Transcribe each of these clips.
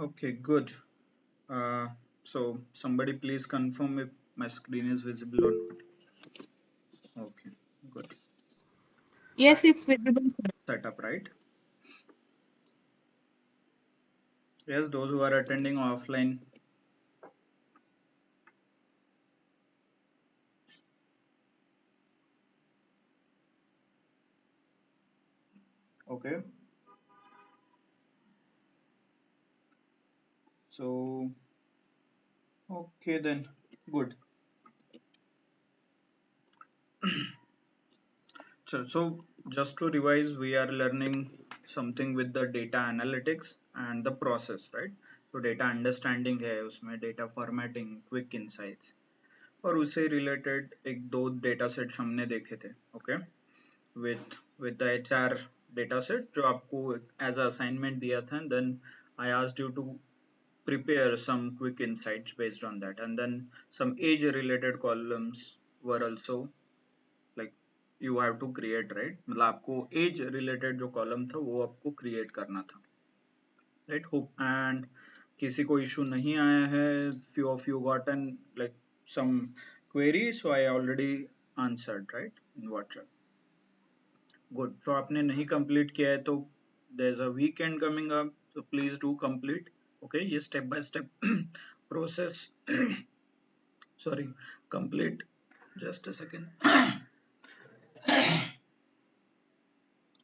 Okay, good. Uh, so somebody please confirm if my screen is visible or not. Okay, good. Yes, it's visible, sir. Setup, right? Yes, those who are attending offline. Okay, so okay then, good. So just to revise, we are learning something with the data analytics and the process, right? तो data understanding है, उसमें data formatting, quick insights और उससे related एक दो data sets हमने देखे थे. Okay, with the HR data set जो आपको as a assignment दिया था, and then I asked you to prepare some quick insights based on that, and then some age related columns were also like you have to create, right? मतलब आपको age related जो column था वो आपको create करना था, right? Hope and किसी को issue नहीं आया है. Few of you gotten like some query, so I already answered, right, in WhatsApp. Good. So आपने नहीं complete किया है तो there's a weekend coming up, so please do complete. Okay, ये step by step process. Sorry, complete. Just a second.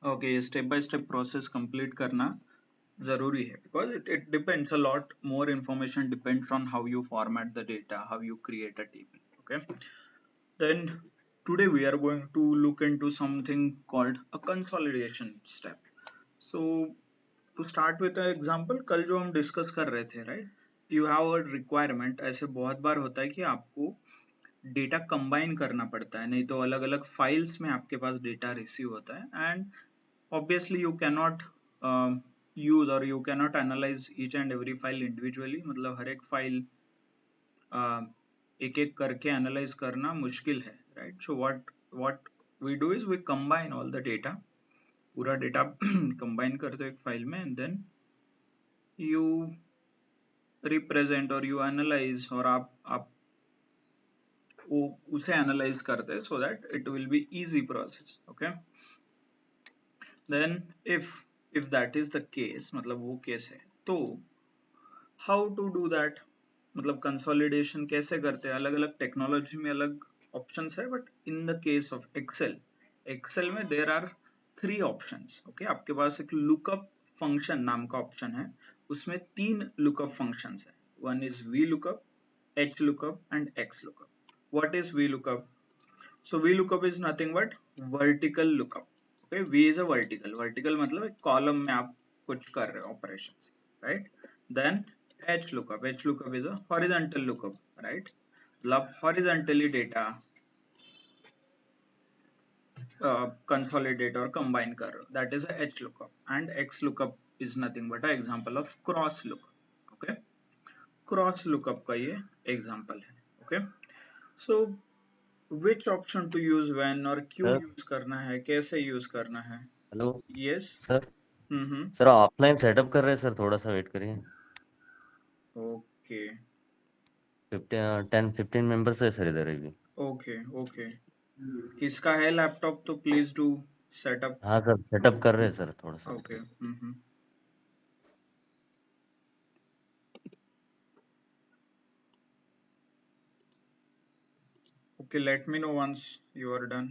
Okay, ये step by step process complete करना जरूरी है because it depends a lot more. Information depends on how you format the data, how you create a table. Okay, then today we are going to look into something called a consolidation step. So to start with an example, कल जो हम discuss कर रहे थे, right, you have a requirement. ऐसे बहुत बार होता है कि आपको डेटा कंबाइन करना पड़ता है, नहीं तो अलग अलग फाइल्स में आपके पास डेटा रिसीव होता है, and obviously you cannot use or you cannot analyze each and every file individually. मतलब हर एक फाइल एक एक करके एनालाइज करना मुश्किल है, right? So what we do is we combine all the data. पूरा डेटा कंबाइन करते हो एक फाइल में, एंड देन यू रिप्रेजेंट और यू एनालाइज, और आप वो उसे एनालाइज करते हैं so that it will be easy process. Okay, then if that is the case, मतलब वो केस है, तो हाउ टू डू दैट, मतलब कंसोलिडेशन कैसे करते हैं. अलग अलग टेक्नोलॉजी में अलग ऑप्शंस है, but in the case of Excel, Excel में देर आर 3 ऑप्शंस. ओके, आपके पास एक लुकअप फंक्शन नाम का ऑप्शन है, उसमें 3 लुकअप फंक्शंस है. One is V lookup, H lookup and X lookup. What is V lookup? So VLOOKUP is nothing but vertical lookup. Okay, V is a vertical मतलब एक column में आप कुछ कर रहे हो operations, right? Then H lookup is a horizontal lookup, right? मतलब horizontally data consolidate और combine कर रहे हो, that is a H lookup. And X lookup is nothing but a example of cross lookup. Okay, cross lookup का ये example है. Okay, so which option to use when और क्यों sir use करना है, कैसे यूज करना है. Hello yes. सर. हम्म. सर ऑफलाइन सेटअप कर रहे हैं सर, थोड़ा सा वेट करिए. ओके 10-15 मेंबर्स है सर इधर अभी. Okay okay. किसका है लैपटॉप तो प्लीज डू सेटअप. हाँ सर, सेटअप कर रहे हैं सर, थोड़ा सा वेट ओके. करिए. Okay, let me know once you are done.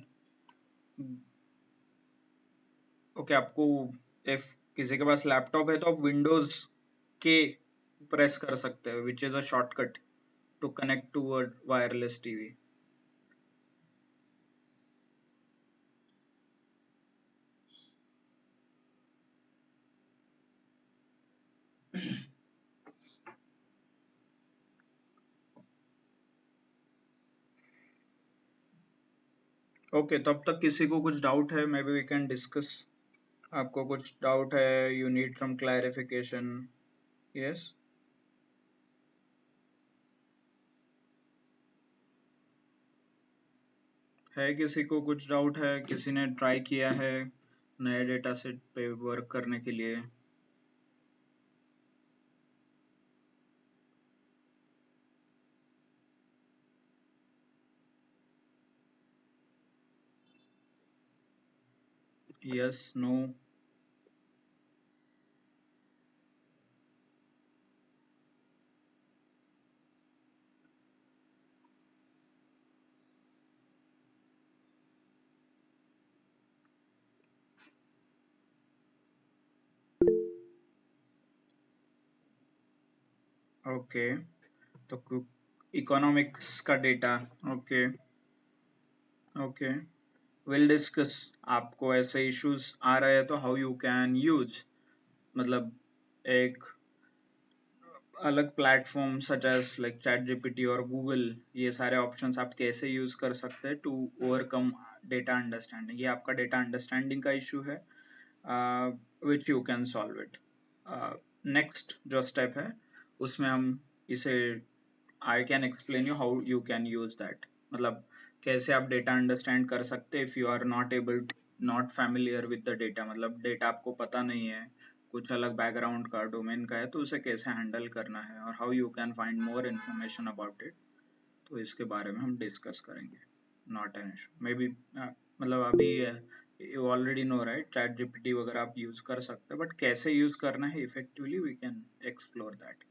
Okay, आपको इफ किसी के पास लैपटॉप है तो आप विंडोज के प्रेस कर सकते हो, which is a shortcut to connect to a wireless TV. Okay, तब तक किसी को कुछ डाउट है, maybe we can discuss. आपको कुछ डाउट है, you need some clarification. Yes, है किसी को कुछ डाउट है? किसी ने ट्राई किया है नए डेटा सेट पे वर्क करने के लिए? yes, no, okay. तो इकोनॉमिक्स का data, okay okay, will discuss. आपको ऐसे इश्यूज आ रहे हैं तो हाउ यू कैन यूज, मतलब एक अलग platform such as like ChatGPT और गूगल, ये सारे ऑप्शंस आप कैसे यूज कर सकते हैं टू ओवरकम डेटा अंडरस्टैंडिंग। ये आपका डेटा अंडरस्टैंडिंग का इशू है, which you can solve it. Next जो स्टेप है उसमें हम इसे, I can explain you how you can use that, मतलब कैसे आप डेटा अंडरस्टैंड कर सकते हैं if you are not able, not familiar with the data, मतलब डेटा आपको पता नहीं है, कुछ अलग बैकग्राउंड का डोमेन का है, तो उसे कैसे हैंडल करना है और how you can find more information about it. तो इसके बारे में हम डिस्कस करेंगे। Not an issue may be, मतलब अभी you already know right, chat GPT वगैरह आप यूज कर सकते हैं, बट कैसे यूज करना है effectively we can explore that.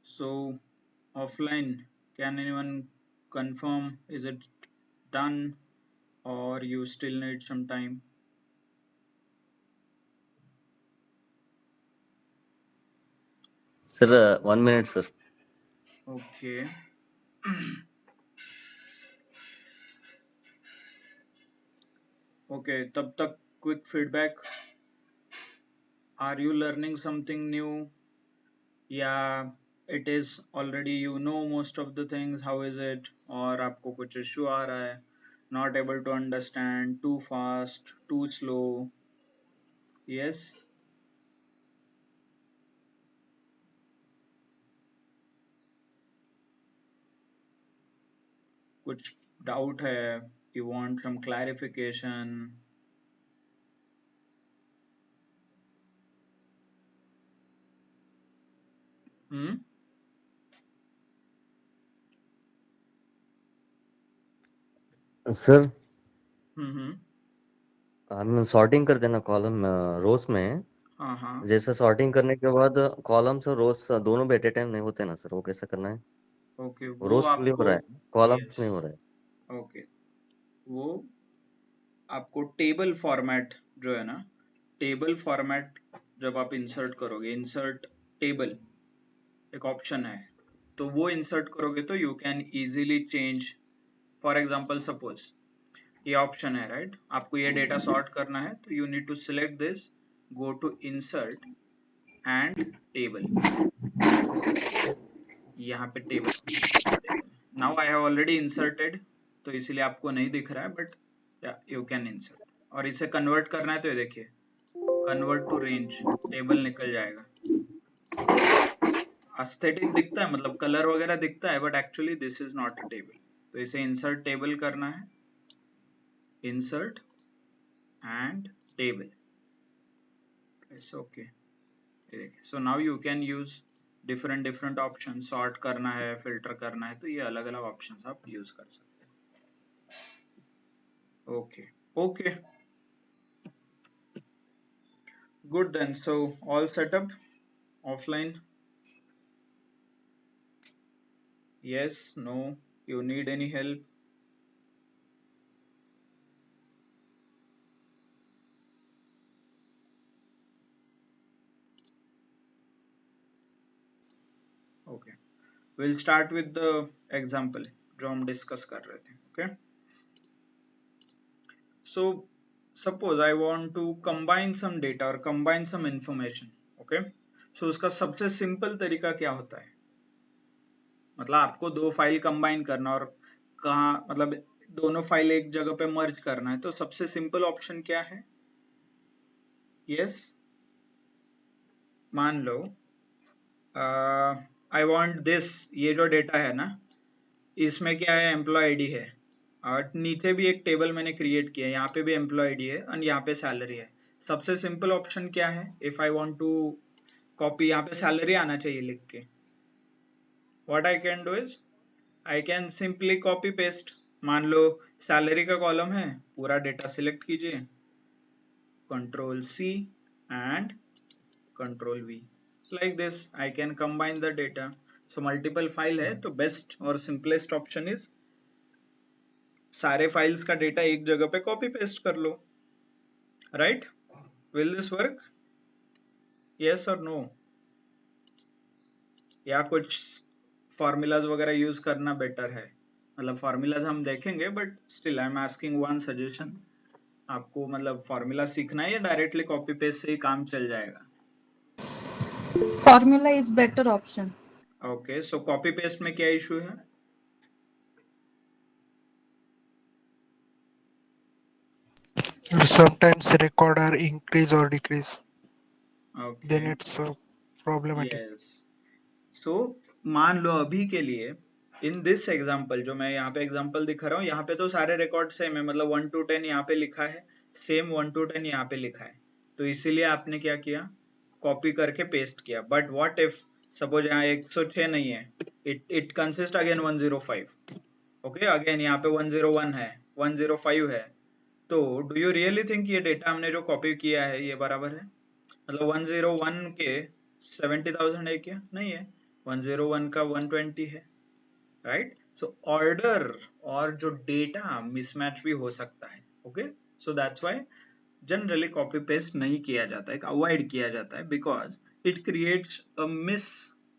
So offline, can anyone confirm, is it done or you still need some time? Sir 1 minute sir. Okay. Okay, तब तक quick feedback. Are you learning something new? Yeah, it is already you know most of the things. How is it? और आपको कुछ issue आ रहा है? Not able to understand, too fast, too slow. Yes. कुछ doubt है? You want some clarification? Hmm? Sir hmm. हम sorting कर देना कॉलम रोज में। हाँ हाँ। जैसे सॉर्टिंग करने के बाद कॉलम्स और रोज दोनों भी एट ए टाइम नहीं होते ना सर, वो कैसे करना है? ओके, वो रोज के लिए हो आपको, रहा है, कॉलम्स यस, नहीं हो रहा है। ओके, वो आपको टेबल फॉर्मेट जो है ना, टेबल फॉर्मेट जब आप इंसर्ट करोगे, इंसर्ट टेबल एक ऑप्शन है, तो वो इंसर्ट करोगे तो you can easily change. For example suppose ये ऑप्शन है राइट, आपको ये डेटा सॉर्ट करना है तो you need to select this, go to insert and table, यहाँ पे table, now I have already inserted, तो इसीलिए आपको नहीं दिख रहा है, बट यू कैन इंसर्ट। और इसे कन्वर्ट करना है तो ये देखिए, कन्वर्ट टू रेंज, टेबल निकल जाएगा। एस्थेटिक दिखता है, मतलब कलर वगैरह दिखता है, but actually this is not a table. तो इसे इंसर्ट टेबल करना है, insert and table, it's okay. So now you can use different option, sort करना है, फिल्टर करना है, तो ये अलग अलग ऑप्शन आप यूज कर सकते हैं। Okay okay, good then. So all set up offline? Yes, no, you need any help? Okay, we'll start with the example जो हम डिस्कस कर रहे थे। okay, so suppose I want to combine some data or combine some information. okay, so उसका सबसे simple तरीका क्या होता है, मतलब आपको दो फाइल कंबाइन करना और कहाँ, मतलब दोनों फाइल एक जगह पे मर्ज करना है, तो सबसे सिंपल ऑप्शन क्या है? यस, मान लो आई वांट दिस, ये जो डेटा है ना, इसमें क्या है, एम्प्लॉय आईडी है, और नीचे भी एक टेबल मैंने क्रिएट किया है, यहाँ पे भी एम्प्लॉय आईडी है और यहाँ पे सैलरी है। सबसे सिंपल ऑप्शन क्या है? If I want to copy, यहाँ पे सैलरी आना चाहिए लिख के, what I can do is I can simply copy paste, मान लो सैलरी का कॉलम है, पूरा डेटा सिलेक्ट कीजिए, control C and control V, like this I can combine the data. So multiple file है तो बेस्ट और सिंपलेस्ट ऑप्शन इज सारे फाइल्स का डेटा एक जगह पे कॉपी पेस्ट कर लो, right? Will this work? Yes और नो? या कुछ फॉर्मूलाज वगैरह यूज करना बेटर है? मतलब फॉर्मूलाज हम देखेंगे but still I am asking one suggestion, आपको मतलब फॉर्मूला सीखना है या डायरेक्टली कॉपी पेस्ट से ही काम चल जाएगा? Formula is better option. Okay, so copy paste में क्या इशू है? Sometimes record are increase or decrease. Okay, Then it's problematic. Yes. So मान लो अभी के लिए इन दिस एग्जाम्पल, जो मैं यहाँ पे एग्जाम्पल दिखा रहा हूँ, यहाँ पे तो सारे रिकॉर्ड सेम है, मतलब 1 to 10 यहाँ पे लिखा है, सेम 1 to 10 यहाँ पे लिखा है, तो इसीलिए आपने क्या किया, कॉपी करके पेस्ट किया। बट व्हाट इफ सपोज यहाँ 106 नहीं है, it consist again 105, okay, again यहाँ पे 101 है, 105 है, तो डू यू रियली थिंक ये डेटा हमने जो कॉपी किया है ये बराबर है? मतलब 101 के 70,000 है क्या? नहीं है, 101 का 120 है, राइट? सो ऑर्डर और जो डेटा मिसमैच भी हो सकता है, okay? So that's why generally copy paste नहीं किया जाता है, अवॉइड किया जाता है, because it creates a mess,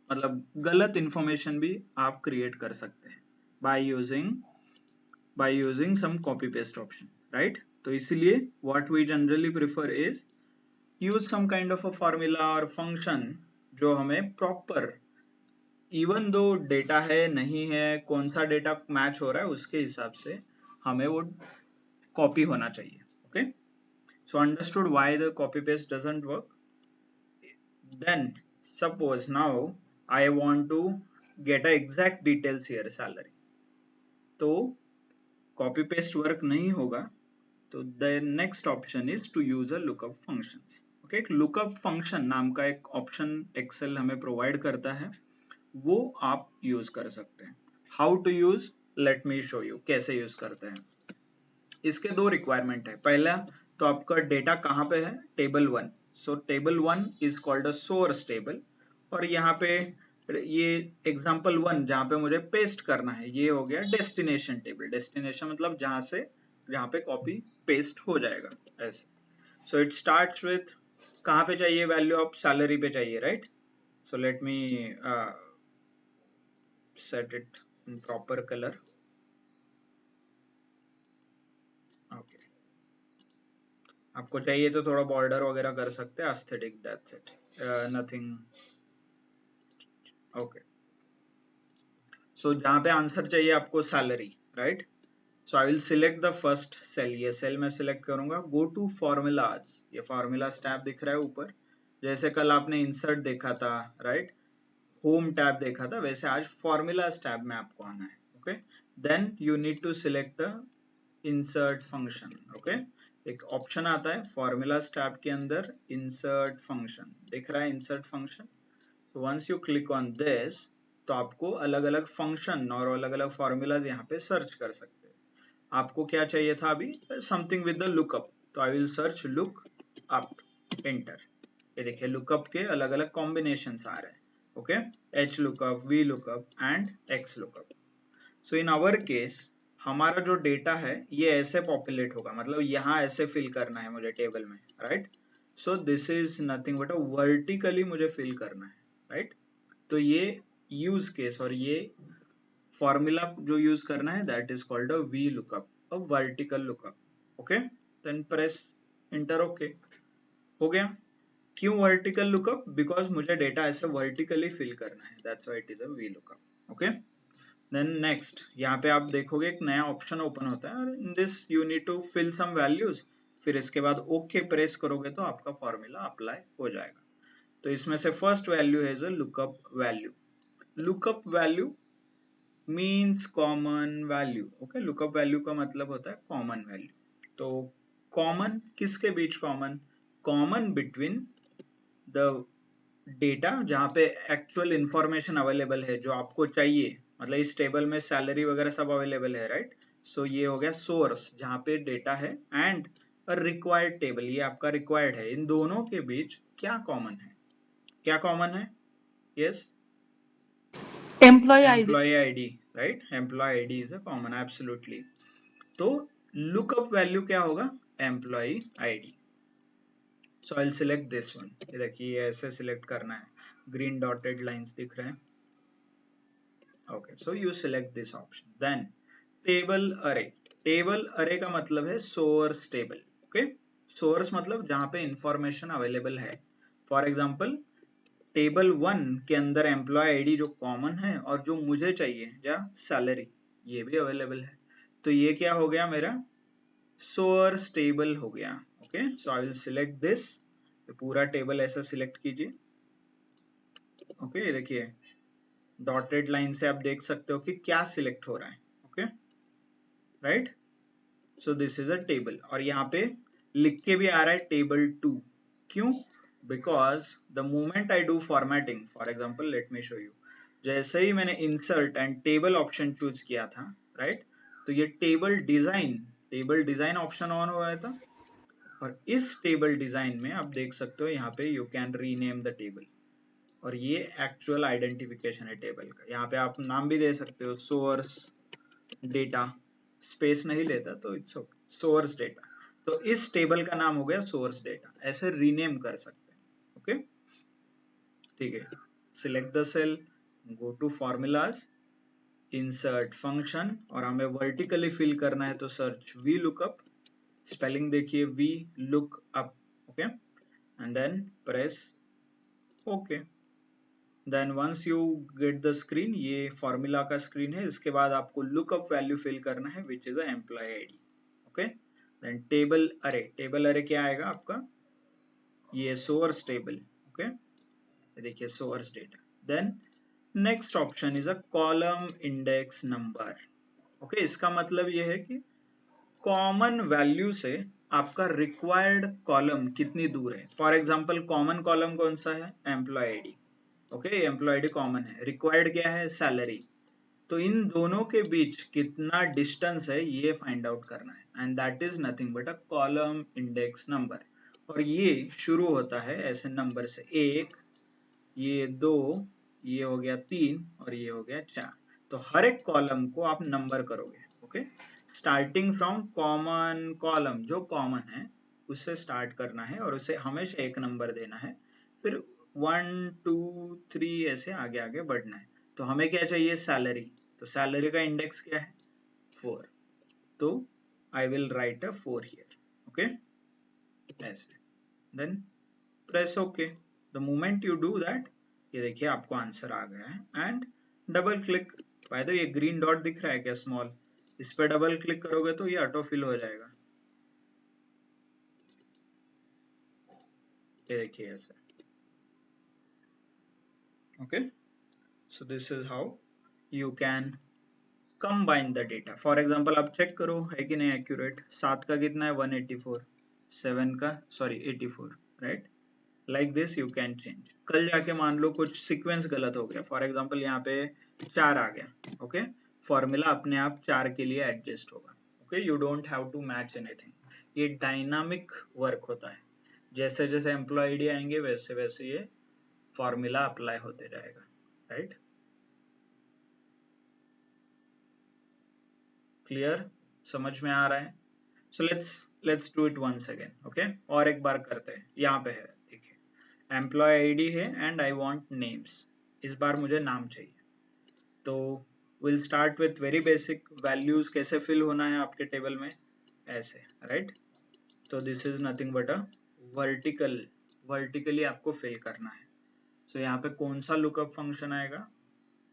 मतलब गलत इंफॉर्मेशन भी आप क्रिएट कर सकते हैं by using some copy paste option, right? तो इसीलिए what we generally prefer is use some kind of a formula और फंक्शन जो हमें प्रॉपर, इवन दो डेटा है नहीं है, कौन सा डेटा मैच हो रहा है उसके हिसाब से हमें वो कॉपी होना चाहिए, okay? So understood why the copy paste doesn't work? Then suppose now I want to get a exact details here, salary, तो कॉपी पेस्ट वर्क नहीं होगा, तो the next option is to use a lookup functions, okay? एक lookup function नाम का एक option Excel हमें provide करता है, वो आप यूज कर सकते हैं। How to use, let me show you कैसे यूज करते हैं। इसके दो रिक्वायरमेंट है। पहला तो आपका डेटा कहाँ पे है, table 1, so table 1 is called a source table, और यहाँ पे ये एग्जाम्पल 1 जहाँ पे मुझे पेस्ट करना है ये हो गया डेस्टिनेशन टेबल। डेस्टिनेशन मतलब जहाँ पे कॉपी पेस्ट हो जाएगा ऐसे। सो इट स्टार्ट्स विथ कहाँ पे चाहिए वैल्यू, ऑफ सैलरी पे चाहिए, right? So let me set it in proper color, okay. आपको चाहिए तो थोड़ा बॉर्डर वगैरह कर सकते हैं, aesthetic, that's it, nothing, okay. So जहाँ पे आंसर चाहिए आपको salary, right? So I will select the first cell, ये सेल में सिलेक्ट करूंगा, गो टू फॉर्मूलाज, ये फॉर्मूलाज टैब दिख रहा है ऊपर, जैसे कल आपने इंसर्ट देखा था, राइट? होम टैब देखा था, वैसे आज फॉर्मूलाज टैब में आपको आना है, okay? Then you need to select the insert function, okay? एक ऑप्शन आता है फॉर्मूलाज टैब के अंदर, इंसर्ट फंक्शन दिख रहा है, insert function. Once you click on this तो आपको अलग अलग फंक्शन और अलग अलग फॉर्मूलाज यहाँ पे सर्च कर सकते हैं। आपको क्या चाहिए था अभी, समथिंग विद द लुकअप, तो I will search look up, enter. ये देखिए लुकअप के अलग अलग कॉम्बिनेशन आ रहे हैं, okay? H lookup, V lookup and X lookup. So in our case हमारा जो डेटा है ये ऐसे पॉपुलेट होगा, मतलब यहाँ ऐसे फिल करना है मुझे टेबल में, right? So this is nothing but vertically मुझे फिल करना है, राइट? तो ये यूज केस और ये फॉर्मूला जो यूज करना है that is called a V lookup, a vertical lookup, okay? Then press enter, okay, हो गया। क्यों वर्टिकल लुकअप? बिकॉज मुझे डेटा ऐसे वर्टिकली फिल करना है, that's why it is a V lookup, okay? Then next यहाँ पे आप देखोगे एक नया ऑप्शन ओपन होता है, और in this you need to fill some values, फिर इसके बाद ओके प्रेस करोगे तो आपका फॉर्मूला अप्लाई हो जाएगा। तो इसमें से फर्स्ट वैल्यू है जो lookup value. Lookup value means common value, okay? Lookup value का मतलब होता है कॉमन वैल्यू। तो कॉमन किसके बीच, कॉमन बिटवीन द डेटा जहाँ पे एक्चुअल इंफॉर्मेशन अवेलेबल है जो आपको चाहिए, मतलब इस टेबल में सैलरी वगैरह सब अवेलेबल है, राइट? सो ये हो गया सोर्स जहां पे डेटा है, एंड रिक्वायर्ड टेबल, ये आपका रिक्वायर्ड है। इन दोनों के बीच क्या कॉमन है? क्या कॉमन है? Yes, Employee ID. Employee ID, right? Employee ID is a common, absolutely. तो लुकअप वैल्यू क्या होगा? Employee ID. So I will select this one. ये देखिए, ऐसे सिलेक्ट करना है, ग्रीन डॉटेड लाइंस दिख रहे हैं। Okay, so you select this option. Then table array. Table array का मतलब है सोर्स टेबल। ओके, सोर्स मतलब जहां पे इंफॉर्मेशन अवेलेबल है। फॉर एग्जांपल, टेबल 1 के अंदर एम्प्लॉय आईडी जो कॉमन है और जो मुझे चाहिए या सैलरी, ये भी अवेलेबल है। तो ये क्या हो गया मेरा? सोर्स टेबल हो गया। Okay, so I will select this. पूरा टेबल ऐसा सिलेक्ट कीजिए। ओके, देखिए डॉटेड लाइन से आप देख सकते हो कि क्या सिलेक्ट हो रहा है। Okay, right? So this is a table, और यहाँ पे लिख के भी आ रहा है टेबल 2। क्यों? Because the moment I do formatting, for example let me show you, जैसे ही मैंने insert and table option choose किया था, राइट, तो ये टेबल डिजाइन ऑप्शन ऑन हुआ था, और इस टेबल डिजाइन में आप देख सकते हो यहाँ पे you can rename the table, और ये एक्चुअल आइडेंटिफिकेशन है टेबल का। यहाँ पे आप नाम भी दे सकते हो, सोर्स डेटा, स्पेस नहीं लेता तो इट्स ओके, सोर्स डेटा। तो इस टेबल का नाम हो गया सोर्स डेटा, ऐसे रीनेम कर सकते हैं। ओके, ठीक है। Select the cell, go to formulas, insert function, और हमें वर्टिकली फिल करना है तो सर्च वी लुकअप। स्पेलिंग देखिए, V look up. Okay, and then press okay. Then once you get the screen, ये फॉर्मूला का स्क्रीन है, इसके बाद आपको लुकअप वैल्यू फिल करना है which is a employee ID. Okay, then table array क्या आएगा आपका? ये सोर्स टेबल। ओके, देखिए source data. Then next option is a column index number. Okay, इसका मतलब ये है कि कॉमन वैल्यू से आपका रिक्वायर्ड कॉलम कितनी दूर है। फॉर एग्जांपल, कॉमन कॉलम कौन सा है? Employee ID. Okay, employ ID common है, रिक्वायर्ड क्या है? सैलरी। तो इन दोनों के बीच कितना डिस्टेंस है ये फाइंड आउट करना है, and that is nothing but a column index number. और ये शुरू होता है ऐसे नंबर से, 1, ये 2, ये हो गया 3, और ये हो गया 4। तो हर एक कॉलम को आप नंबर करोगे। Okay, starting from common column, जो कॉमन है उससे स्टार्ट करना है, और उसे हमेशा एक नंबर देना है। फिर 1 2 3 ऐसे आगे आगे बढ़ना है। तो हमें क्या चाहिए? सैलरी। तो सैलरी का इंडेक्स क्या है? 4। तो I will write a 4 here. Okay, ऐसे। Then press okay. The moment you do that, ये देखिए आपको आंसर आ गया है। And double click, by the way ये ग्रीन डॉट दिख रहा है क्या स्मॉल, इस पे डबल क्लिक करोगे तो ये ऑटो फिल हो जाएगा। ये देखिए ऐसे। Okay, so this is how you can combine the data. For example आप चेक करो है कि नहीं एक्यूरेट। 7 का कितना है? 184। 7 का sorry 84, right? Like this you can change. कल जाके मान लो कुछ सीक्वेंस गलत हो गया, फॉर एग्जांपल यहाँ पे 4 आ गया। ओके, फॉर्मूला अपने आप 4 के लिए एडजस्ट होगा। Okay, you don't have to match anything. ये डायनामिक वर्क होता है, जैसे जैसे एम्प्लॉय आईडी आएंगे वैसे वैसे ये फॉर्मूला अप्लाई होते जाएगा, राइट? क्लियर? समझ में आ रहा है? So let's do it once again. Okay, और एक बार करते हैं। यहाँ पे है, देखिए एम्प्लॉय आईडी है एंड आई वांट नेम्स। इस बार मुझे नाम चाहिए। तो will start with very basic values. कैसे फिल होना है आपके टेबल में? ऐसे, राइट? तो this is nothing but a vertically आपको फिल करना है। सो यहाँ पे कौन सा लुकअप फंक्शन आएगा?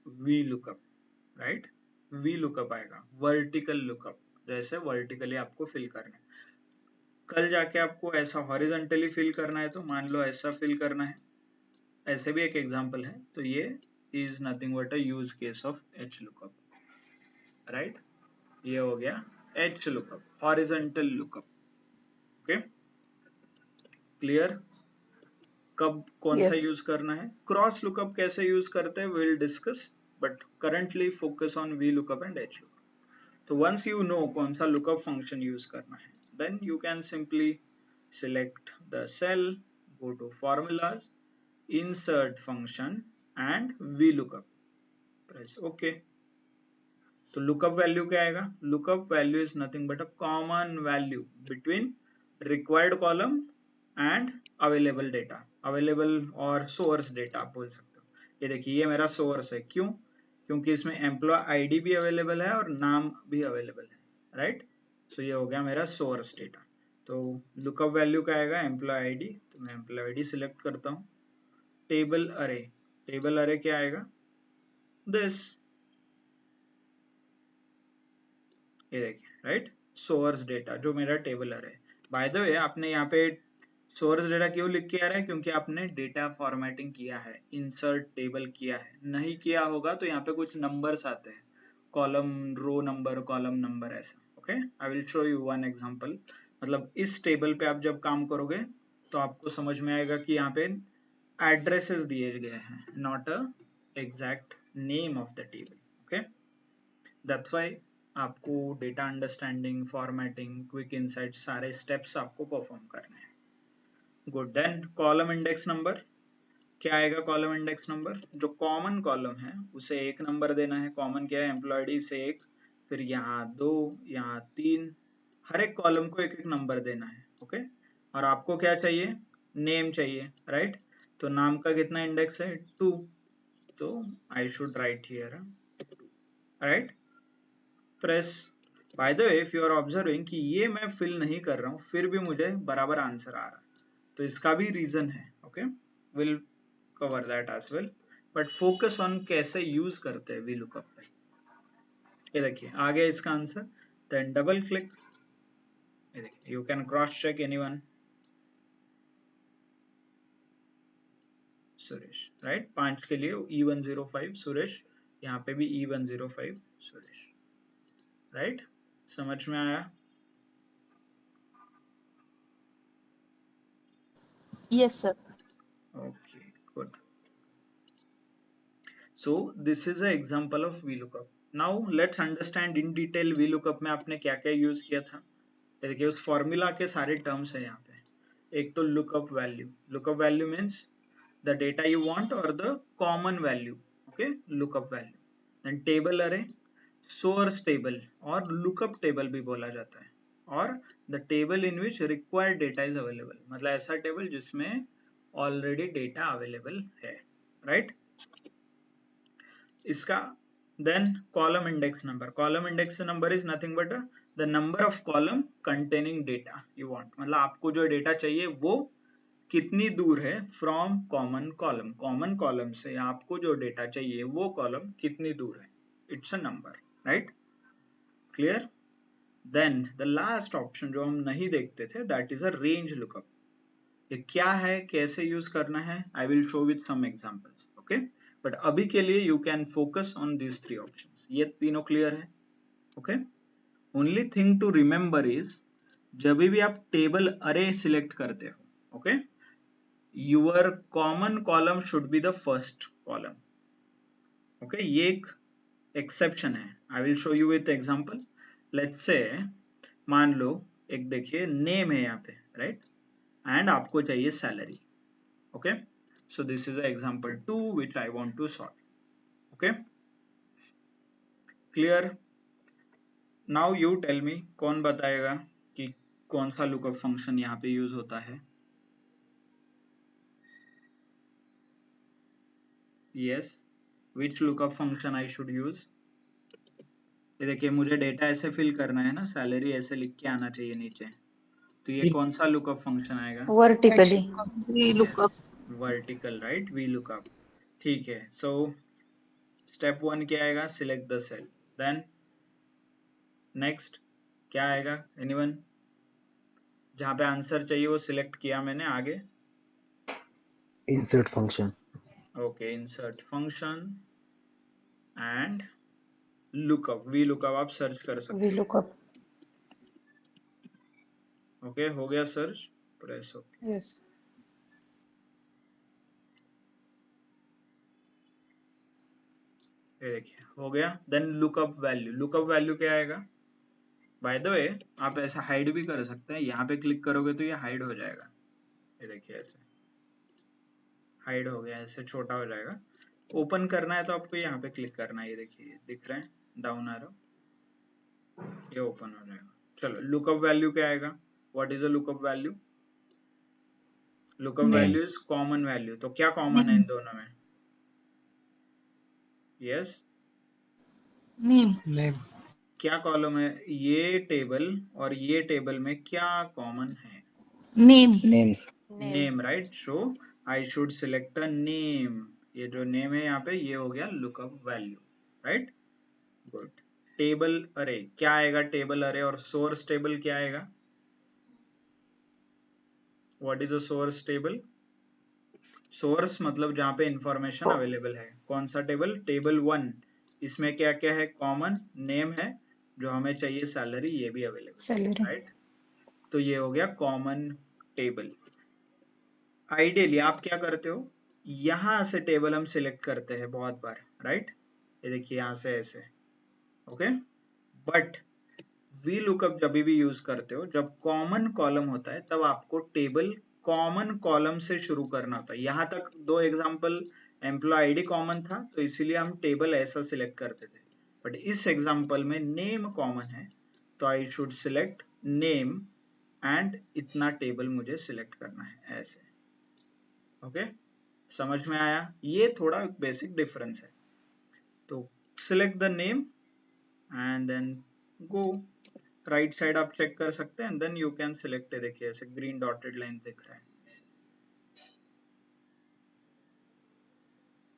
V lookup, right? V lookup आएगा, वर्टिकल लुकअप, जैसे वर्टिकली आपको फिल करना है। कल जाके आपको ऐसा हॉरिजॉन्टली फिल करना है तो मान लो ऐसा फिल करना है। ऐसे भी एक एग्जांपल है। तो ये is nothing but a use case of H lookup, right? ये हो गया H lookup, horizontal lookup. Okay, clear? कब कौन सा Yes. यूज करना है? क्रॉस लुकअप कैसे यूज करते हैं will discuss, but currently focus on V lookup and H lookup. तो वंस यू नो कौन सा लुकअप फंक्शन यूज करना है, then you can simply select the cell, go to formulas, insert function and VLOOKUP, press OK. तो lookup value क्या आएगा? Lookup value is nothing but a common value between required column and available data, available और source data आप बोल सकते हो। ये देखिए ये मेरा सोर्स है, क्यों? क्योंकि इसमें एम्प्लॉय आईडी भी अवेलेबल है और नाम भी अवेलेबल है, राइट? सो ये हो गया मेरा सोर्स डेटा। तो लुकअप वैल्यू क्या आएगा? एम्प्लॉय आईडी, तो मैं एम्प्लॉय आईडी सिलेक्ट करता हूँ। टेबल अरे, टेबल अरे क्या आएगा? दिस, ये देखिए, राइट? सोर्स डेटा जो मेरा टेबल अरे। बाय द वे आपने यहाँ पे सोर्स डेटा क्यों लिख के आ रहा है? क्योंकि आपने डेटा फॉर्मेटिंग किया है, इंसर्ट टेबल किया है। नहीं किया होगा तो यहाँ पे कुछ नंबर्स आते हैं, column row number, column number, ऐसा। Okay, I will show you one example. मतलब इस टेबल पे आप जब काम करोगे तो आपको समझ में आएगा कि यहाँ पे एड्रेसेस दिए गए हैं, not a exact name of the table. Okay, that's why आपको data understanding, formatting, quick insight सारे स्टेप्स आपको परफॉर्म करने हैं। Good, then column index number क्या आएगा? कॉलम इंडेक्स नंबर, जो कॉमन कॉलम है उसे एक नंबर देना है। कॉमन क्या है? एम्प्लॉय आईडी से एक, फिर यहाँ 2, यहाँ 3, हर एक कॉलम को एक एक नंबर देना है। ओके, और आपको क्या चाहिए? नेम चाहिए, राइट? तो नाम का कितना इंडेक्स है? 2, तो I should write here, right? Press. By the way if you are observing कि ये मैं फिल नहीं कर रहा हूँ फिर भी मुझे बराबर आंसर आ रहा है, तो इसका भी रीजन है। Okay, will cover that as well, but focus on कैसे यूज करते हैं VLOOKUP पे। ये देखिए आ गया इसका आंसर, देन डबल क्लिक, ये देखिए you can cross check anyone, Suresh, right? 5 के लिए E105 सुरेश, यहाँ पे भी E105 सुरेश, राइट? समझ में आया? Yes, sir. Okay, good. So this is an example of VLOOKUP. Now let's understand in detail VLOOKUP में आपने क्या क्या यूज किया था। देखिए उस फॉर्मूला के सारे टर्म्स है यहाँ पे। एक तो lookup value, lookup value means the data you want और the common value, okay, lookup value. Then table अरे, सोर्स टेबल और लुकअप टेबल भी बोला जाता है, और the table in which required data is available, मतलब ऐसा टेबल जिसमें ऑलरेडी डेटा अवेलेबल है, राइट? इसका then column index number, column index number is nothing but the number of column containing data you want, मतलब आपको जो data चाहिए वो कितनी दूर है from common column, common column से आपको जो डेटा चाहिए वो कॉलम कितनी दूर है, it's a number, right? Clear? Then the last option जो हम नहीं देखते थे, that is a range lookup. ये क्या है, कैसे यूज करना है, I will show with some examples. Okay, but अभी के लिए you can focus on this 3 options. ये तीनों क्लियर है? Okay, only thing to remember is जब भी आप टेबल अरे सिलेक्ट करते हो, okay, your common column should be the first column. Okay, ये एक एक्सेप्शन है, I will show you with example. Let's say मान लो एक देखिए नेम है यहाँ पे, राइट? एंड आपको चाहिए salary. Okay, so this is the example 2 which I want to solve. Okay, clear? Now you tell me, कौन बताएगा कि कौन सा लुकअप फंक्शन यहाँ पे यूज होता है? Yes, which lookup function I should use? ये देखिए मुझे डेटा ऐसे फिल करना है ना, सैलरी ऐसे लिख के आना चाहिए नीचे, तो ये कौन सा लुकअप फंक्शन आएगा? vertically. VLOOKUP. Vertical, right? VLOOKUP, ठीक है। सो स्टेप 1 क्या आएगा? Select the cell, then next क्या आएगा? एनीवन? जहाँ पे आंसर चाहिए वो सिलेक्ट किया मैंने, आगे? insert function. Okay, insert function and lookup, VLOOKUP आप सर्च कर सकते We look up. हो। ओके, हो गया सर्च, प्रेस ओके। Yes. ये देखिए हो गया। Then lookup value, lookup value क्या आएगा? बाय द वे आप ऐसा हाइड भी कर सकते हैं, यहाँ पे क्लिक करोगे तो ये हाइड हो जाएगा, ये देखिए ऐसे हाइड हो गया, ऐसे छोटा हो जाएगा। ओपन करना है तो आपको यहाँ पे क्लिक करना है, ये देखिए दिख रहा है डाउन एरो, ये ओपन हो जाएगा। चलो लुकअप वैल्यू क्या आएगा, what is a lookup value? Lookup Name. Value is common value, तो क्या कॉमन है इन दोनों में? Yes, name Name. क्या कॉलम है? ये टेबल और ये टेबल में क्या कॉमन है? Name Names. Name, right? So I should select a name, ये जो नेम है यहाँ पे ये हो गया lookup value, right? Good. Table array क्या आएगा? टेबल अरे और सोर्स टेबल क्या आएगा? What is a source table? Source मतलब जहाँ पे इंफॉर्मेशन अवेलेबल है। कौन सा टेबल? टेबल 1। इसमें क्या क्या है? कॉमन नेम है, जो हमें चाहिए सैलरी, ये भी अवेलेबल, सैलरी राइट? तो ये हो गया कॉमन टेबल। आइडियली आप क्या करते हो, यहाँ से टेबल हम सिलेक्ट करते हैं बहुत बार, राइट? ये देखिए यहाँ से ऐसे, ओके। बट वी लुकअप जब भी यूज करते हो, जब कॉमन कॉलम होता है तब आपको टेबल कॉमन कॉलम से शुरू करना होता है। यहाँ तक दो एग्जांपल एम्प्लॉय आईडी कॉमन था तो इसीलिए हम टेबल ऐसा सिलेक्ट करते थे, बट इस एग्जांपल में नेम कॉमन है तो I should select name and इतना टेबल मुझे सिलेक्ट करना है, ऐसे। ओके, समझ में आया? ये थोड़ा बेसिक डिफरेंस है। तो select the name and then go. Right side आप चेक कर सकते हैं, देन यू कैन सिलेक्ट। देखिए ऐसे ग्रीन डॉटेड लाइन दिख रहा है,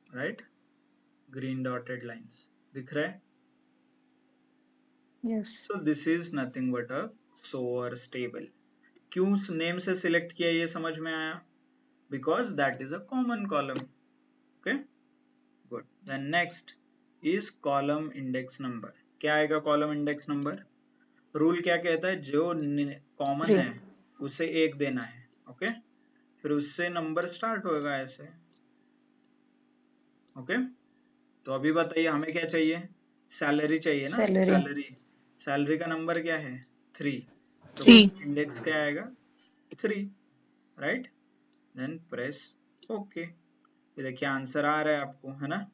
राइट? ग्रीन डॉटेड लाइंस दिख रहा है। Yes so this is nothing but a source table. क्यों नेम से सिलेक्ट किया ये समझ में आया? Because that is a common column. Okay, good. Then next is column index number. क्या आएगा कॉलम इंडेक्स नंबर? रूल क्या कहता है? जो कॉमन 3 है उसे 1 देना है, ओके? फिर उससे नंबर स्टार्ट होगा ऐसे, ओके? तो अभी बताइए हमें क्या चाहिए? सैलरी चाहिए ना? सैलरी सैलरी, सैलरी का नंबर क्या है? 3। तो 3 इंडेक्स क्या आएगा? 3, राइट? Then press okay. ये देखिए आंसर आ रहा है आपको, है ना?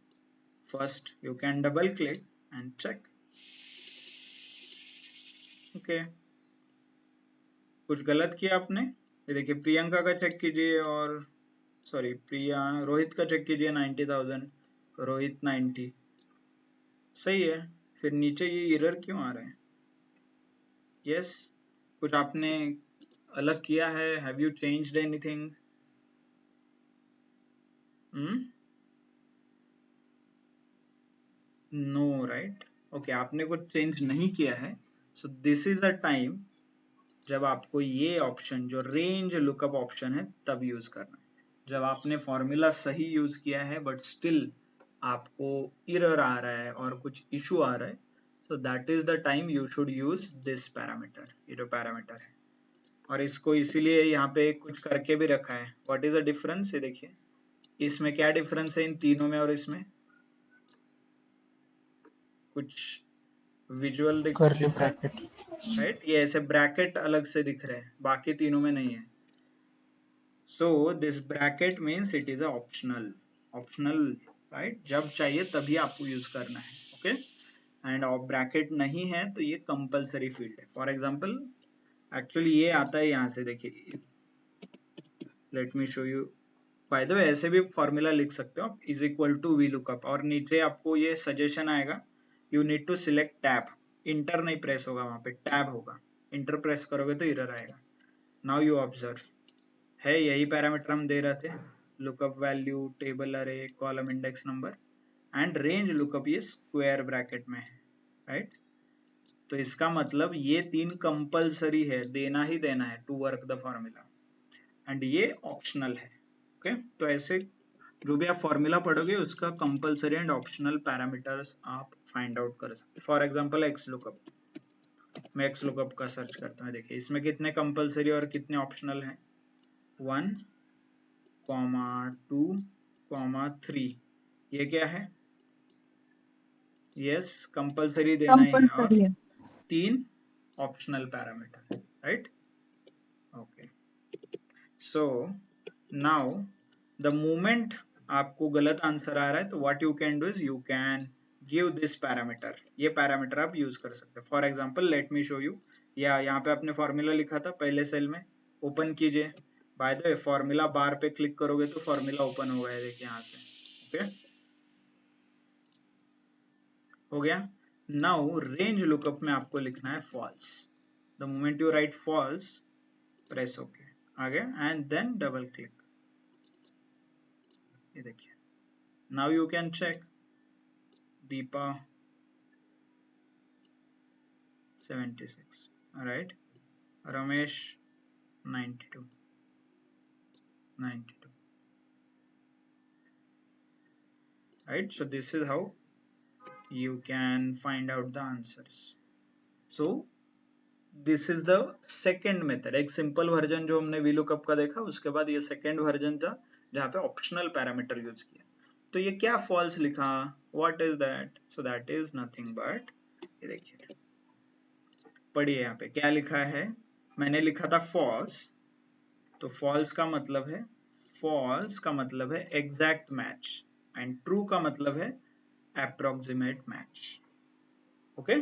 First you can double click and check. Okay, कुछ गलत किया आपने? ये देखिए प्रियंका का चेक कीजिए, और सॉरी प्रिया, रोहित का चेक कीजिए 90,000, रोहित 90, सही है। फिर नीचे ये एरर क्यों आ रहे हैं? यस, कुछ आपने अलग किया है? Have you changed anything? No, right? Okay, आपने कुछ चेंज नहीं किया है। So this is a time जब आपको ये ऑप्शन जो रेंज लुकअप ऑप्शन है तब यूज करना है। जब आपने फॉर्मूला सही यूज किया है बट स्टिल आपको एरर आ रहा है और कुछ इशू आ रहा है, so that is the time you should use this parameter, ये जो पैरामीटर है। और इसको इसीलिए यहाँ पे कुछ करके भी रखा है। What is the difference? ये देखिए इसमें क्या डिफरेंस है इन तीनों में और इसमें? कुछ विजुअल दिख Curly रहा है, bracket. राइट? ये ऐसे ब्रैकेट अलग से दिख रहे हैं, बाकी तीनों में नहीं है। So this bracket means it is optional, optional, right? जब चाहिए तभी आपको यूज करना है, ओके? एंड ब्रैकेट नहीं है तो ये कंपलसरी फील्ड है। फॉर एग्जाम्पल एक्चुअली ये आता है यहाँ से, देखिए let me show you. By the way ऐसे भी फॉर्मूला लिख सकते हो आप, is equal to V lookup, और नीचे आपको ये सजेशन आएगा, you need to select tab. Enter नहीं प्रेस होगा, वहां पे टैब होगा। इंटर प्रेस करोगे तो एरर आएगा। नाउ यू ऑब्जर्व, है यही पैरामीटर हम दे रहे थे, लुकअप वैल्यू, टेबल अरे, column index number and range lookup, ये स्क्वायर ब्रैकेट में है, राइट? तो इसका मतलब ये 3 कंपलसरी है, देना ही देना है to work the formula, and ये ऑप्शनल है, ओके? तो ऐसे जो भी आप फॉर्मूला पढ़ोगे उसका कंपलसरी एंड ऑप्शनल पैरामीटर्स आप फाइंड आउट कर सकते। फॉर एग्जांपल एक्स लुकअप, मैं एक्स लुकअप का सर्च करता हूँ। देखिए इसमें कितने कंपलसरी और कितने ऑप्शनल हैं? 1, 2, 3। ये क्या है? यस, कंपलसरी देना ही है। और कंपलसरी है 3 optional parameter, right? Okay. So now the moment आपको गलत आंसर आ रहा है तो what you can do is you can give this parameter. ये पैरामीटर आप यूज कर सकते हैं. For example let me show you. या यहाँ पे आपने फॉर्मूला लिखा था पहले सेल में, ओपन कीजिए. By the way formula bar पे क्लिक करोगे तो फॉर्मूला ओपन हो गया, देखिए यहाँ से. ओके, हो गया. नाउ रेंज लुकअप में आपको लिखना है false. The moment you write false, press okay, आ गया, एंड देन डबल क्लिक. ये देखिए, now you can check Deepa 76, right, Ramesh 92, right? So this is how you can find out the answers. So this is the second method. एक simple version जो हमने VLOOKUP का देखा, उसके बाद ये सेकेंड वर्जन था जहाँ पे ऑप्शनल पैरामीटर यूज किया. तो ये क्या फॉल्स लिखा, what is that? So that is nothing but, ये देखिए, पढ़िए यहाँ पे क्या लिखा है. मैंने लिखा था फॉल्स, तो फॉल्स का मतलब है एग्जैक्ट मैच, एंड ट्रू का मतलब है अप्रोक्सीमेट मैच. ओके,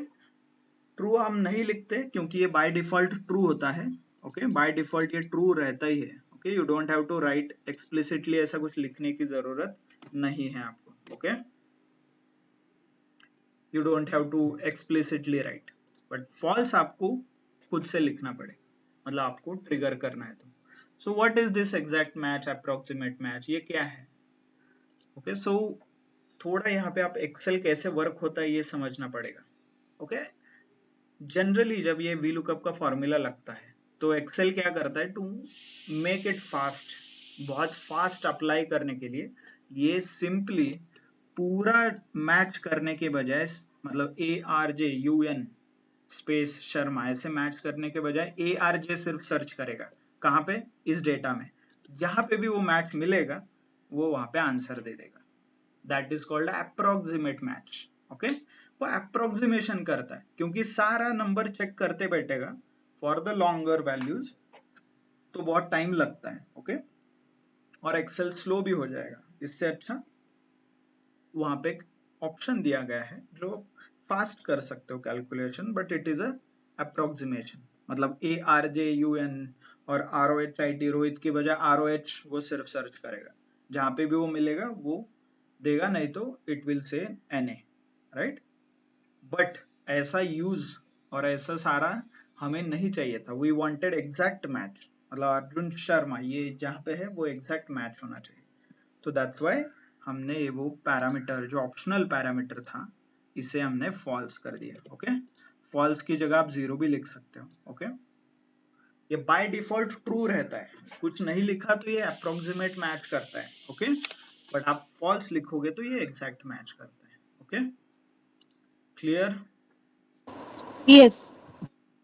ट्रू हम नहीं लिखते क्योंकि ये बाय डिफॉल्ट ट्रू होता है. ओके, बाय डिफॉल्ट ये ट्रू रहता ही है. Okay, you don't have to write explicitly, ऐसा कुछ लिखने की जरूरत नहीं है आपको. Okay, you don't have to explicitly write, but false आपको खुद से लिखना पड़ेगा, मतलब आपको ट्रिगर करना है. तो so what is this exact match, approximate match, ये क्या है? ओके, सो थोड़ा यहाँ पे आप एक्सेल कैसे वर्क होता है ये समझना पड़ेगा. ओके, जनरली जब ये VLOOKUP का फॉर्मूला लगता है तो एक्सेल क्या करता है, टू मेक इट फास्ट, बहुत फास्ट अप्लाई करने के लिए ये सिंपली पूरा मैच करने के बजाय, मतलब ARJUN स्पेस शर्मा ऐसे मैच करने के बजाय ARJ सिर्फ सर्च करेगा. कहाँ पे? इस डेटा में. जहां पे भी वो मैच मिलेगा वो वहां पे आंसर दे देगा. That is called approximate match. Okay, वो अप्रोक्सीमेशन करता है क्योंकि सारा नंबर चेक करते बैठेगा फॉर द लॉन्गर वैल्यूज, तो बहुत टाइम लगता है. ओके, और एक्सेल स्लो भी हो जाएगा. इससे अच्छा वहां पे एक ऑप्शन दिया गया है जो फास्ट कर सकते हो calculation, but it is a approximation. मतलब ARJUN और ROHIT, रोहित की बजाय ROH वो सिर्फ सर्च करेगा, जहां पे भी वो मिलेगा वो देगा, नहीं तो it will say NA, right. But ऐसा यूज और ऐसा सारा हमें नहीं चाहिए था. वी वांटेड एग्जैक्ट मैच, मतलब अर्जुन शर्मा ये जहाँ पे है वो एग्जैक्ट मैच होना चाहिए. तो दैट्स व्हाई हमने ये वो पैरामीटर जो ऑप्शनल पैरामीटर था इसे हमने फॉल्स कर दिया. ओके, फॉल्स की जगह आप 0 भी लिख सकते हो. ओके, ये बाय डिफॉल्ट ट्रू रहता है, कुछ नहीं लिखा तो ये अप्रोक्सीमेट मैच करता है. ओके, बट आप फॉल्स लिखोगे तो ये एग्जैक्ट मैच करता है. Okay, clear? Yes.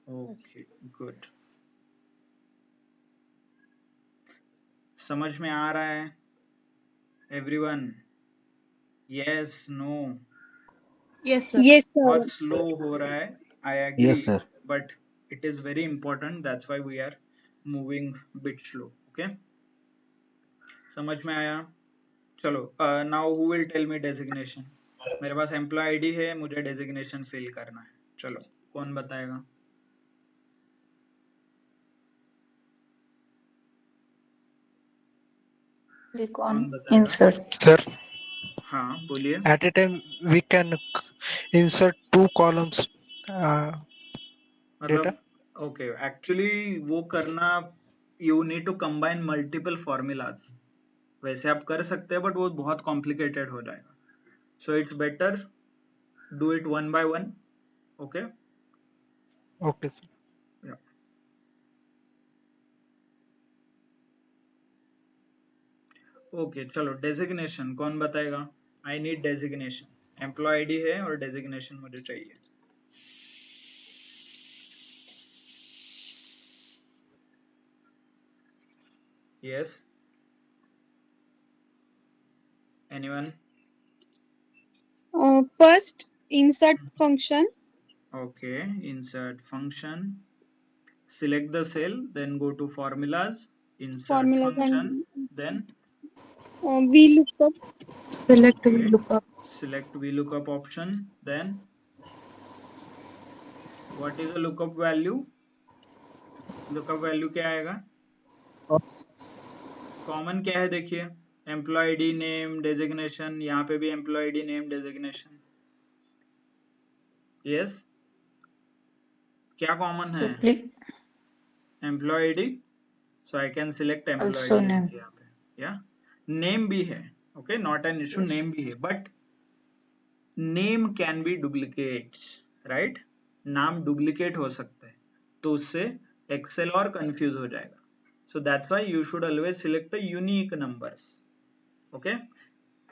Okay, good. समझ में आ रहा है everyone? Yes, no? Yes, sir. Yes, sir. बहुत स्लो हो रहा है, I agree, Yes, sir. But it is very important, that's why we are moving bit slow. Okay, समझ में आया? चलो, now who will tell me designation. मेरे पास एम्प्लॉय आईडी है, मुझे डेजिग्नेशन फिल करना है. चलो, कौन बताएगा? Click कौन on बताएगा? insert. Sir, हाँ, बोलिए. at a time we can insert two columns data. मतलब ओके, एक्चुअली वो करना, you need to combine multiple formulas. वैसे आप कर सकते हैं बट वो बहुत कॉम्प्लिकेटेड हो जाएगा. So it's better do it one by one. Okay, Okay, sir. Okay, चलो डेजिग्नेशन कौन बताएगा? I need designation. Employee ID है और डेजिग्नेशन मुझे चाहिए. Yes, anyone? First, insert function. Okay, insert function, select the cell, then go to formulas, insert Formulas function, and then VLOOKUP. Select okay, VLOOKUP. select VLOOKUP option, then what is the lookup value? Lookup value क्या आएगा? Common क्या है देखिए, employee ID name designation, यहाँ पे भी employee ID name designation. Yes, क्या common है? So click employee ID. So I can select employee also ID. name. देखिए यहाँ पे या नेम भी है. ओके, not an issue, Yes. Name भी है, but name can be duplicate, right? नाम डुप्लीकेट हो सकते हैं, तो उससे एक्सेल और कंफ्यूज हो जाएगा. सो that's why you should always select unique numbers. Okay,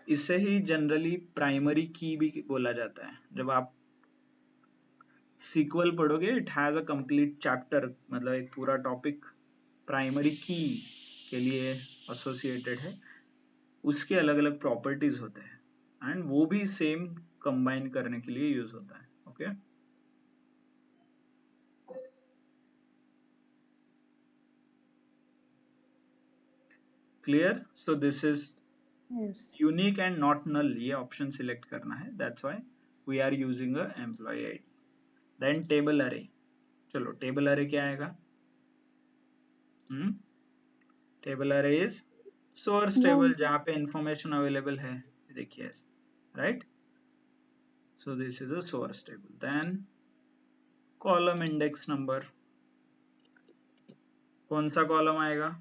इसे ही जनरली प्राइमरी की भी बोला जाता है. जब आप सीक्वल पढ़ोगे, it has a complete chapter, मतलब एक पूरा टॉपिक प्राइमरी की के लिए एसोसिएटेड है. उसके अलग अलग प्रॉपर्टीज होते हैं एंड वो भी सेम कंबाइन करने के लिए यूज होता है. Okay, clear? So this is Yes. Unique and not null, ये ऑप्शन सिलेक्ट करना है. That's why we are using a employee ID. Then table array. चलो, टेबल अरे क्या आएगा? टेबल अरे इज सोर्स टेबल, जहाँ पे इंफॉर्मेशन अवेलेबल है. देखिए, right? So this is a source table. Then column index number. कौन सा कॉलम आएगा?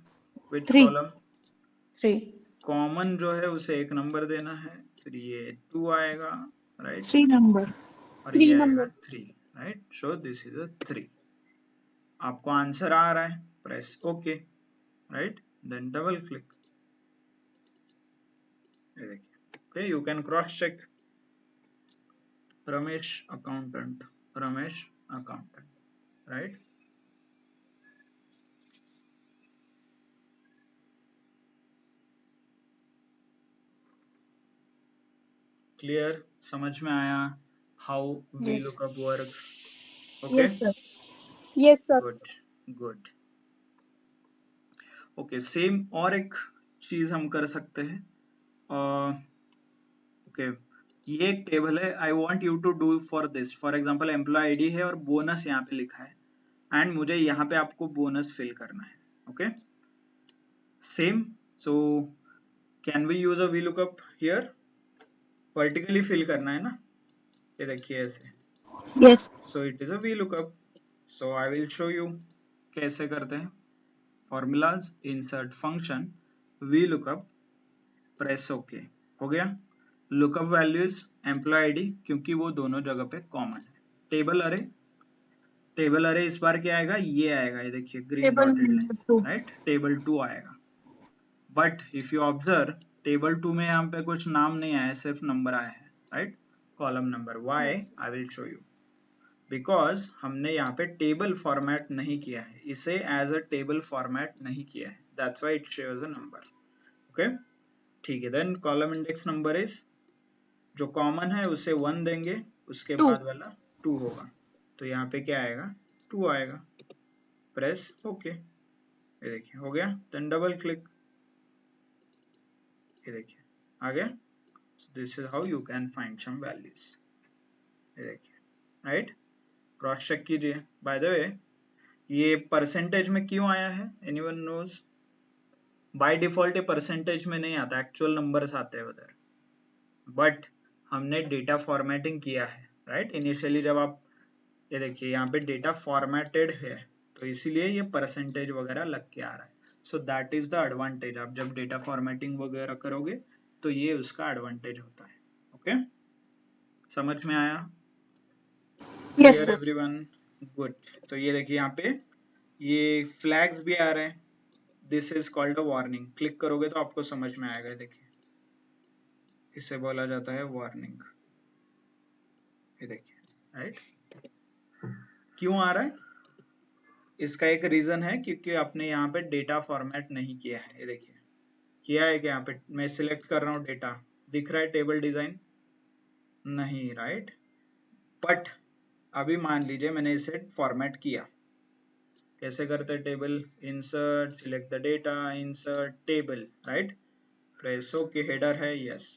विच 3. कॉलम? 3. कॉमन जो है उसे एक नंबर देना है, फिर ये 2 आएगा, राइट? 3 number. और 3 ये number. आएगा 3, right? So this is a 3. आपको आंसर आ रहा है, press okay, right? Then double click. ये देखिए. Okay, you can cross check. Ramesh accountant, Ramesh accountant, right? Clear? समझ में आया how we Yes. Lookup works? Okay, Yes, sir. Yes, sir. Good good. Okay, same और एक चीज हम कर सकते हैं. ओके, ये एक टेबल है. I want you to do for this. For example, employee ID है और बोनस यहाँ पे लिखा है, एंड मुझे यहाँ पे आपको बोनस फिल करना है. Okay, same. So can we use a V lookup here? Vertically fill करना है ना, ये देखिए ऐसे. Yes. So it is a V lookup. So I will show you कैसे करते हैं. Formulas, insert function, V lookup, press okay. हो गया. लुकअप वैल्यूज एम्प्लॉय आईडी, क्योंकि वो दोनों जगह पे कॉमन है. Table array. टेबल अरे इस बार क्या आएगा? ये आएगा, ये देखिए green Table dotted number lines, 2. Right? Table 2 आएगा. But if you observe, table 2 में यहाँ पे कुछ नाम नहीं आया, सिर्फ नंबर आया है, right? Column number. Why? Yes. I will show you. Because हमने यहाँ पे टेबल फॉर्मेट नहीं किया है, इसे एज अ टेबल फॉर्मेट नहीं किया है. That's why it shows a number. Okay, ठीक है. Then column index number is, जो कॉमन है उसे 1 देंगे, उसके 2. बाद वाला 2 होगा. तो यहाँ पे क्या आएगा? 2 आएगा. Press okay. ये देखिए, हो गया. Then double click. ये देखिए, आ गया. This is how you can find some values. ये देखिए, राइट? क्रॉस चेक कीजिए. बाय द वे, ये परसेंटेज में क्यों आया है? Anyone knows? बाय डिफॉल्ट ये परसेंटेज में नहीं आता, एक्चुअल नंबर्स आते हैं उधर. बट हमने डेटा फॉर्मेटिंग किया है, राइट? इनिशियली जब आप, ये देखिए यहाँ पे डेटा फॉर्मेटेड है, तो इसीलिए ये परसेंटेज वगैरह लग के आ रहा है. So that is the advantage. आप जब डेटा फॉर्मेटिंग वगैरह करोगे तो ये उसका एडवांटेज होता है. ओके, समझ में आया? Yes, clear sir. Everyone? Good. तो ये देखिए यहाँ पे ये फ्लैग्स भी आ रहे हैं. This is called a warning. Click करोगे तो आपको समझ में आएगा. देखिए, इसे बोला जाता है वार्निंग. ये देखिए, राइट? क्यों आ रहा है? इसका एक रीजन है, क्योंकि आपने यहाँ पे डेटा फॉर्मेट नहीं किया है. ये देखिए, किया है क्या? यहाँ पे मैं सिलेक्ट कर रहा हूँ डेटा, दिख रहा है टेबल डिजाइन? नहीं, राइट? बट अभी मान लीजिए मैंने इसे फॉर्मेट किया, कैसे करते हैं? Table insert, select the data, insert table, right? Press okay, header है, यस।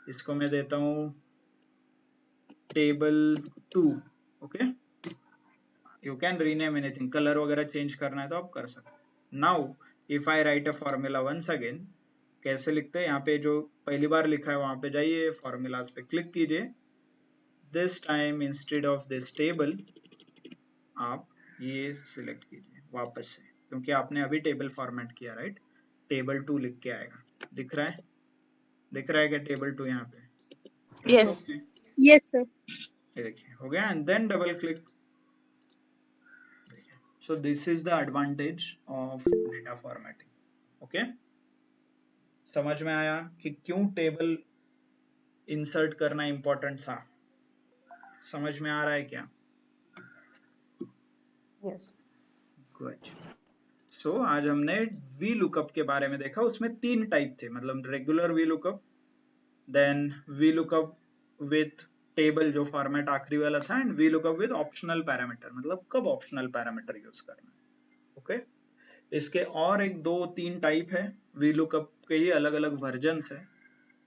इसको मैं देता हूँ table 2, okay. You can rename anything, colour वगैरह चेंज करना है तो आप कर सकते हैं। Now if I write a formula once again, कैसे लिखते हैं? यहाँ पे जो पहली बार लिखा है वहां पे जाइए, फॉर्मूलाज पे क्लिक कीजिए। This time instead of this table आप ये सिलेक्ट कीजिए वापस से, क्योंकि आपने अभी टेबल फॉर्मेट किया, राइट? टेबल 2 लिख के आएगा, दिख रहा है? दिख रहा है क्या टेबल 2 यहाँ पे? Yes. Okay. Yes, sir. ये देखिए हो गया, and then double click. So this is the advantage of data formatting, okay. समझ में आया कि क्यों टेबल इंसर्ट करना इंपॉर्टेंट था? समझ में आ रहा है क्या? Yes. गुड। सो आज हमने वी लुकअप के बारे में देखा। उसमें 3 टाइप थे, मतलब regular V lookup, then V lookup with table जो फॉर्मेट आखिरी वाला था, and V lookup with optional parameter, मतलब कब ऑप्शनल पैरामीटर यूज करना है, ओके। इसके और एक 2-3 टाइप है, वी लुकअप के ही अलग अलग वर्जन है,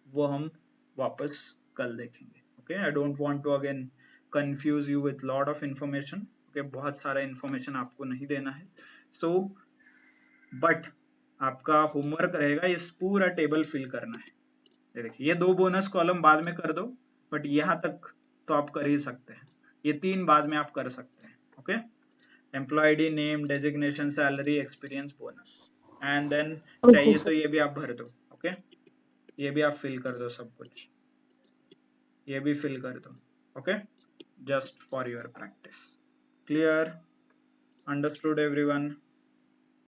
वो हम वापस कल देखेंगे, okay. I don't want to again confuse you with lot of information, okay. बहुत सारा इंफॉर्मेशन आपको नहीं देना है। सो बट आपका होमवर्क रहेगा इस पूरा टेबल फिल करना है। ये देखिए, ये 2 बोनस कॉलम बाद में कर दो, बट यहाँ तक तो आप कर ही सकते हैं, ये 3 बाद में आप कर सकते हैं, okay. Employ ID, name, designation, salary, experience, bonus, and then Okay, चाहिए sir. तो ये भी आप भर दो, ओके। ये भी आप फिल कर दो, सब कुछ ये भी फिल कर दो, okay, just for your practice. Clear? Understood everyone?